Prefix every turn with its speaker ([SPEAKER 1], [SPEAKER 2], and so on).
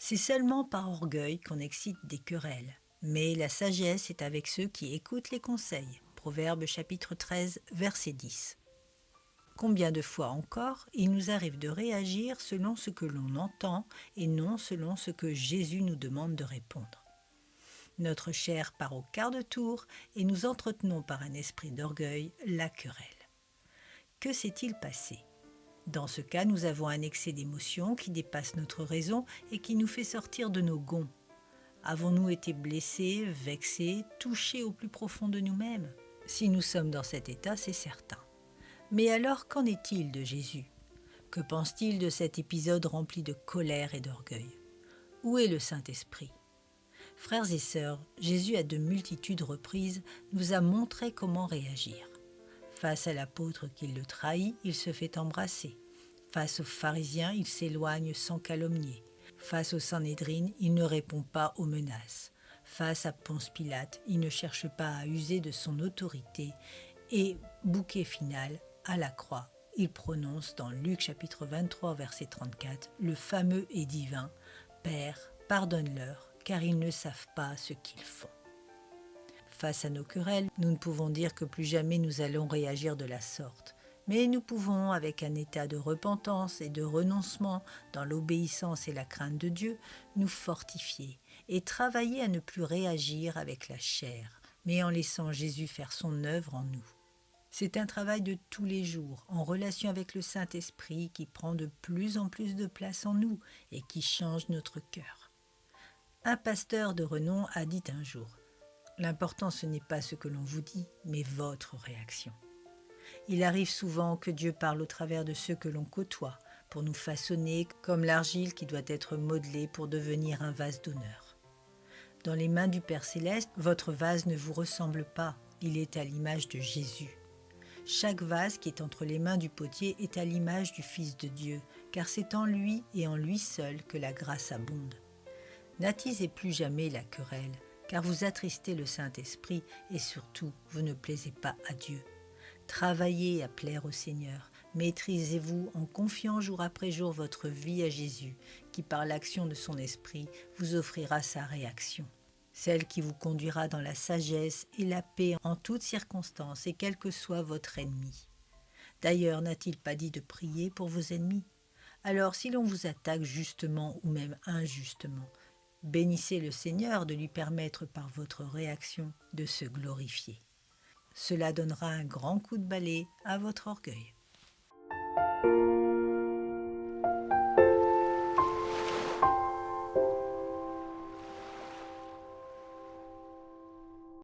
[SPEAKER 1] C'est seulement par orgueil qu'on excite des querelles. Mais la sagesse est avec ceux qui écoutent les conseils. Proverbe chapitre 13, verset 10. Combien de fois encore il nous arrive de réagir selon ce que l'on entend et non selon ce que Jésus nous demande de répondre. Notre chair part au quart de tour et nous entretenons par un esprit d'orgueil la querelle. Que s'est-il passé ? Dans ce cas, nous avons un excès d'émotions qui dépasse notre raison et qui nous fait sortir de nos gonds. Avons-nous été blessés, vexés, touchés au plus profond de nous-mêmes ? Si nous sommes dans cet état, c'est certain. Mais alors, qu'en est-il de Jésus ? Que pense-t-il de cet épisode rempli de colère et d'orgueil ? Où est le Saint-Esprit ? Frères et sœurs, Jésus à de multitudes reprises nous a montré comment réagir. Face à l'apôtre qui le trahit, il se fait embrasser. Face aux pharisiens, il s'éloigne sans calomnier. Face au Sanhédrin, il ne répond pas aux menaces. Face à Ponce Pilate, il ne cherche pas à user de son autorité. Et, bouquet final, à la croix, il prononce dans Luc chapitre 23, verset 34, le fameux et divin « Père, pardonne-leur, car ils ne savent pas ce qu'ils font ». Face à nos querelles, nous ne pouvons dire que plus jamais nous allons réagir de la sorte. Mais nous pouvons, avec un état de repentance et de renoncement dans l'obéissance et la crainte de Dieu, nous fortifier et travailler à ne plus réagir avec la chair, mais en laissant Jésus faire son œuvre en nous. C'est un travail de tous les jours, en relation avec le Saint-Esprit qui prend de plus en plus de place en nous et qui change notre cœur. Un pasteur de renom a dit un jour « L'important ce n'est pas ce que l'on vous dit, mais votre réaction ». Il arrive souvent que Dieu parle au travers de ceux que l'on côtoie, pour nous façonner comme l'argile qui doit être modelée pour devenir un vase d'honneur. Dans les mains du Père Céleste, votre vase ne vous ressemble pas, il est à l'image de Jésus. Chaque vase qui est entre les mains du potier est à l'image du Fils de Dieu, car c'est en lui et en lui seul que la grâce abonde. N'attisez plus jamais la querelle, car vous attristez le Saint-Esprit et surtout, vous ne plaisez pas à Dieu. Travaillez à plaire au Seigneur, maîtrisez-vous en confiant jour après jour votre vie à Jésus, qui par l'action de son Esprit vous offrira sa réaction. Celle qui vous conduira dans la sagesse et la paix en toutes circonstances et quel que soit votre ennemi. D'ailleurs, n'a-t-il pas dit de prier pour vos ennemis ? Alors, si l'on vous attaque justement ou même injustement, bénissez le Seigneur de lui permettre par votre réaction de se glorifier. Cela donnera un grand coup de balai à votre orgueil.